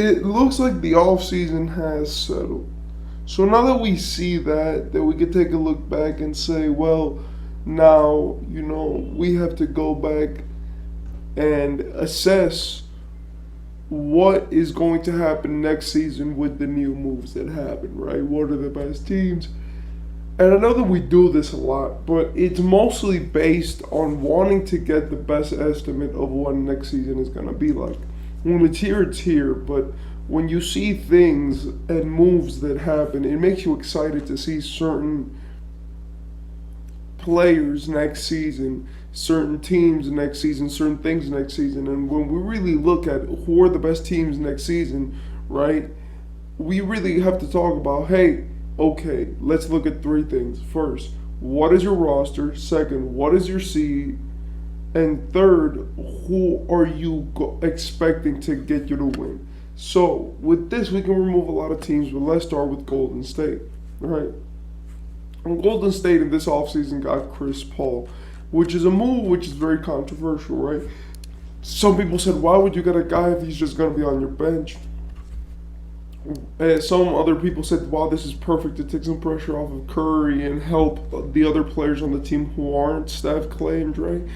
it looks like the offseason has settled. So now that we see that we can take a look back and say, well, now, we have to go back and assess what is going to happen next season with the new moves that happen, right? What are the best teams? And I know that we do this a lot, but it's mostly based on wanting to get the best estimate of what next season is going to be like. When it's here, it's here. But when you see things and moves that happen, it makes you excited to see certain players next season, certain teams next season, certain things next season. And when we really look at who are the best teams next season, right, we really have to talk about, hey, okay, let's look at three things. First, what is your roster? Second, what is your seed? And third, who are you expecting to get you to win? So with this, we can remove a lot of teams, but let's start with Golden State, right? And Golden State in this offseason got Chris Paul, which is a move which is very controversial, right? Some people said, why would you get a guy if he's just going to be on your bench? And some other people said, wow, this is perfect to take some pressure off of Curry and help the other players on the team who aren't Steph, Clay, and Dre.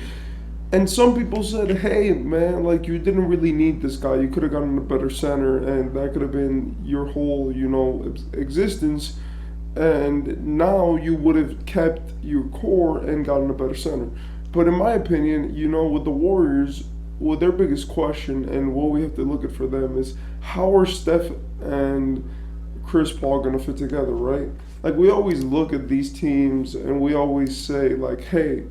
And some people said, hey, man, like, you didn't really need this guy. You could have gotten a better center, and that could have been your whole, existence. And now you would have kept your core and gotten a better center. But in my opinion, with the Warriors, well, their biggest question and what we have to look at for them is how are Steph and Chris Paul going to fit together, right? Like, we always look at these teams and we always say, like, hey,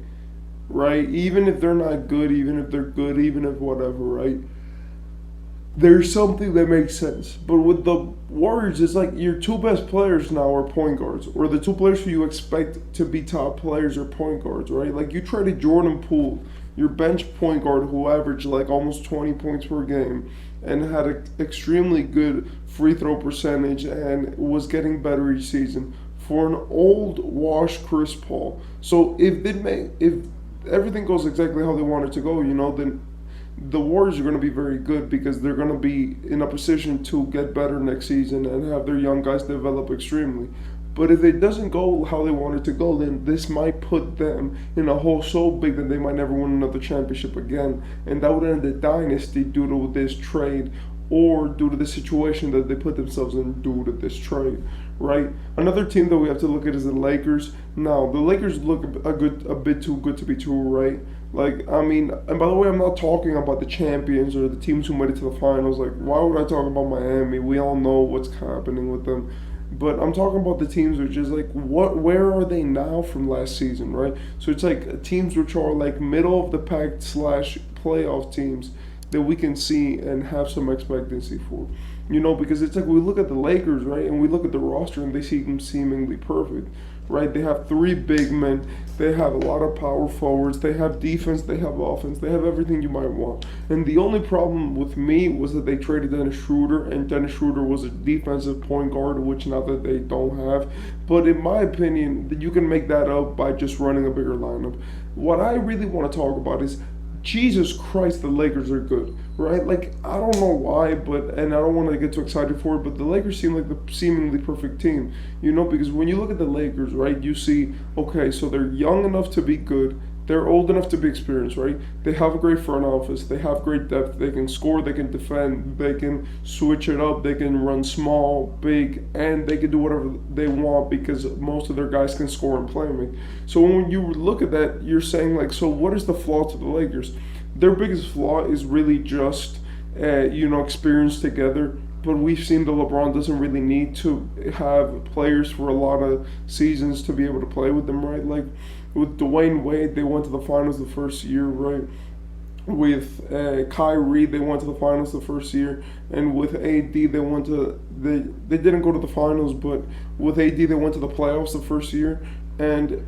right, even if they're not good, even if they're good, even if whatever, right, there's something that makes sense. But with the Warriors, it's like your two best players now are point guards, or the two players who you expect to be top players are point guards, right? Like, you traded Jordan Poole, your bench point guard who averaged like almost 20 points per game and had an extremely good free throw percentage and was getting better each season, for an old wash Chris Paul. So if everything goes exactly how they want it to go, then the Warriors are going to be very good because they're going to be in a position to get better next season and have their young guys develop extremely. But if it doesn't go how they want it to go, then this might put them in a hole so big that they might never win another championship again. And that would end the dynasty due to this trade or due to the situation that they put themselves in due to this trade, right? Another team that we have to look at is the Lakers. Now, the Lakers look a bit too good to be true, right? Like, I mean, and by the way, I'm not talking about the champions or the teams who made it to the finals. Like, why would I talk about Miami? We all know what's happening with them. But I'm talking about the teams which is like, where are they now from last season, right? So it's like teams which are like middle of the pack / playoff teams that we can see and have some expectancy for. Because it's like we look at the Lakers, right, and we look at the roster and they seem seemingly perfect, right? They have three big men. They have a lot of power forwards. They have defense. They have offense. They have everything you might want. And the only problem with me was that they traded Dennis Schroeder, and Dennis Schroeder was a defensive point guard, which now that they don't have. But in my opinion, you can make that up by just running a bigger lineup. What I really want to talk about is, Jesus Christ, the Lakers are good, right? Like, I don't know why, and I don't want to get too excited for it, but the Lakers seem like the seemingly perfect team, because when you look at the Lakers, right, you see, okay, so they're young enough to be good, they're old enough to be experienced, right? They have a great front office, they have great depth, they can score, they can defend, they can switch it up, they can run small, big, and they can do whatever they want because most of their guys can score and play make. So when you look at that, you're saying, like, so what is the flaw to the Lakers? Their biggest flaw is really just, experience together. But we've seen that LeBron doesn't really need to have players for a lot of seasons to be able to play with them, right? Like with Dwayne Wade, they went to the finals the first year, right? With Kyrie, they went to the finals the first year, and with AD, they didn't go to the finals, but with AD, they went to the playoffs the first year, and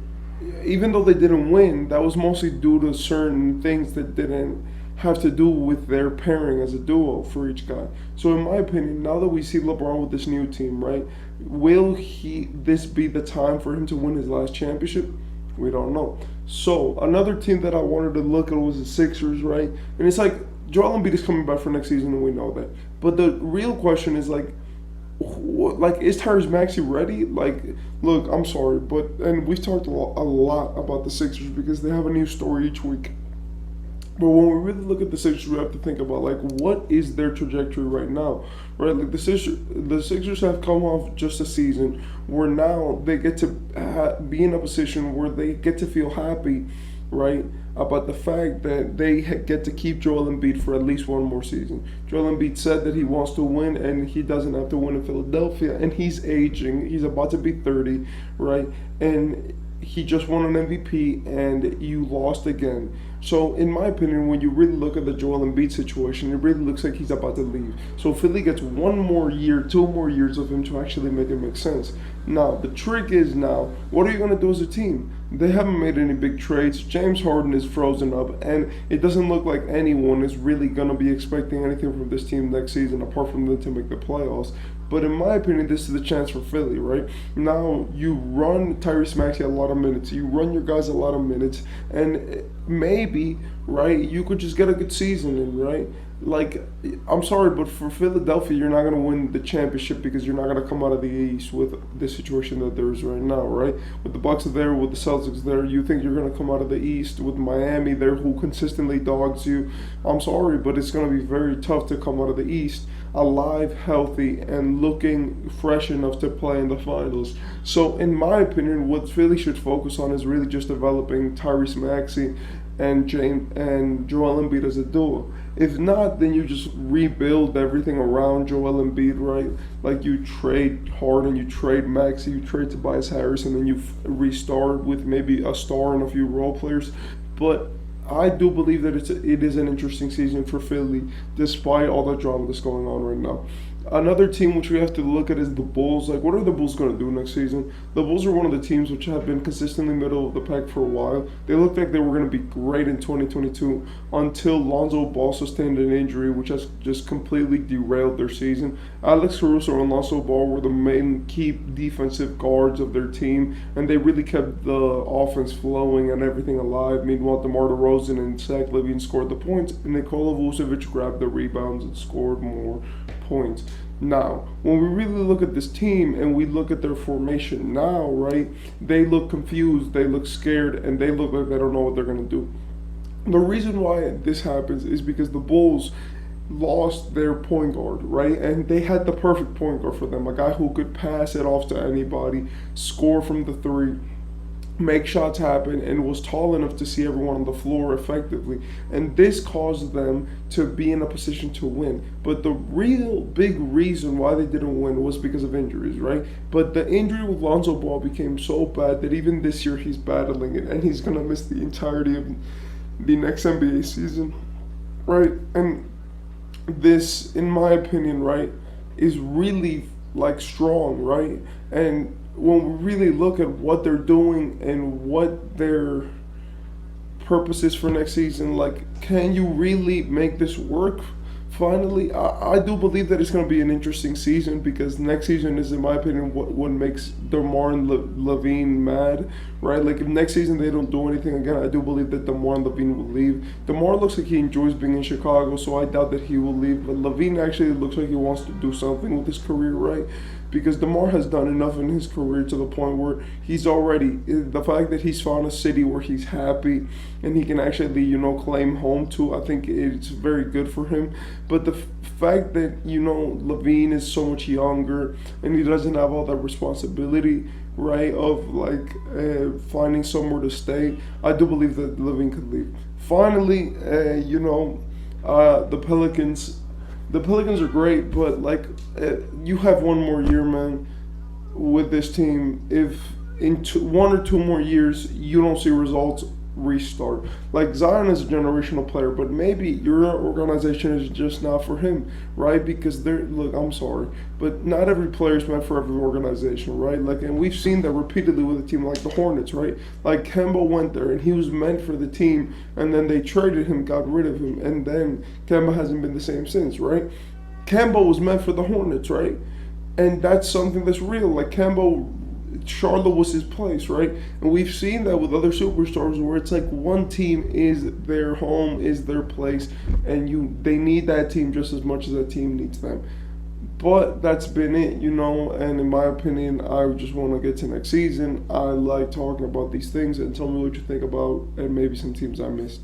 even though they didn't win, that was mostly due to certain things that didn't have to do with their pairing as a duo for each guy. So in my opinion, now that we see LeBron with this new team, right, will this be the time for him to win his last championship? We don't know. So another team that I wanted to look at was the Sixers, right? And it's like Joel Embiid is coming back for next season, and we know that. But the real question is like, is Tyrese Maxey ready? Like, look, I'm sorry, but and we've talked a lot about the Sixers because they have a new story each week. But when we really look at the Sixers, we have to think about like what is their trajectory right now, right? Like the Sixers have come off just a season where now they get to be in a position where they get to feel happy, right, about the fact that they get to keep Joel Embiid for at least one more season. Joel Embiid said that he wants to win and he doesn't have to win in Philadelphia, and he's aging. He's about to be 30, right, and he just won an MVP and you lost again. So, in my opinion, when you really look at the Joel Embiid situation, it really looks like he's about to leave. So, Philly gets 1 more year, 2 more years of him to actually make it make sense. Now, the trick is now, what are you going to do as a team? They haven't made any big trades. James Harden is frozen up, and it doesn't look like anyone is really going to be expecting anything from this team next season apart from them to make the playoffs. But in my opinion, this is the chance for Philly, right? Now you run Tyrese Maxey a lot of minutes. You run your guys a lot of minutes. And maybe, right, you could just get a good season in, right? Like, I'm sorry, but for Philadelphia, you're not going to win the championship because you're not going to come out of the East with the situation that there is right now, right? With the Bucks there, with the Celtics there, you think you're going to come out of the East with Miami there who consistently dogs you. I'm sorry, but it's going to be very tough to come out of the East alive, healthy, and looking fresh enough to play in the finals. So, in my opinion, what Philly should focus on is really just developing Tyrese Maxey and Joel Embiid as a duo. If not, then you just rebuild everything around Joel Embiid, right? Like you trade Harden, you trade Maxey, you trade Tobias Harris, and then you restart with maybe a star and a few role players. But I do believe that it is an interesting season for Philly, despite all the drama that's going on right now. Another team which we have to look at is the Bulls. Like, what are the Bulls going to do next season? The Bulls are one of the teams which have been consistently middle of the pack for a while. They looked like they were going to be great in 2022 until Lonzo Ball sustained an injury, which has just completely derailed their season. Alex Caruso and Lonzo Ball were the main key defensive guards of their team, and they really kept the offense flowing and everything alive. Meanwhile, DeMar DeRozan and Zach LaVine scored the points, and Nikola Vucevic grabbed the rebounds and scored more points. Now, when we really look at this team and we look at their formation now, right, they look confused, they look scared, and they look like they don't know what they're going to do. The reason why this happens is because the Bulls lost their point guard, right? And they had the perfect point guard for them, a guy who could pass it off to anybody, score from the three, make shots happen, and was tall enough to see everyone on the floor effectively. And this caused them to be in a position to win. But the real big reason why they didn't win was because of injuries, right? But the injury with Lonzo Ball became so bad that even this year he's battling it, and he's going to miss the entirety of the next NBA season, right? And this, in my opinion, right, is really like strong, right? And when we really look at what they're doing and what their purpose is for next season, like, can you really make this work? Finally, I do believe that it's going to be an interesting season because next season is, in my opinion, what makes DeMar and LaVine mad, right? Like, if next season they don't do anything again, I do believe that DeMar and LaVine will leave. DeMar looks like he enjoys being in Chicago, so I doubt that he will leave. But LaVine actually looks like he wants to do something with his career, right? Because DeMar has done enough in his career to the point where he's already, the fact that he's found a city where he's happy and he can actually, claim home to, I think it's very good for him. But the fact that, LaVine is so much younger and he doesn't have all that responsibility, right, of finding somewhere to stay, I do believe that LaVine could leave. Finally, the Pelicans. The Pelicans are great, but you have 1 more year, man, with this team. If in 1 or 2 more years you don't see results, restart. Like, Zion is a generational player, but maybe your organization is just not for him, right? Because I'm sorry, but not every player is meant for every organization, right? And we've seen that repeatedly with a team like the Hornets, right? Like, Kemba went there and he was meant for the team, and then they traded him, got rid of him, and then Kemba hasn't been the same since, right? Kemba was meant for the Hornets, right? And that's something that's real. Like, Kemba Charlotte was his place, right? And we've seen that with other superstars where it's like one team is their home, is their place, and they need that team just as much as that team needs them. But that's been it, and in my opinion, I just want to get to next season. I like talking about these things, and tell me what you think about and maybe some teams I missed.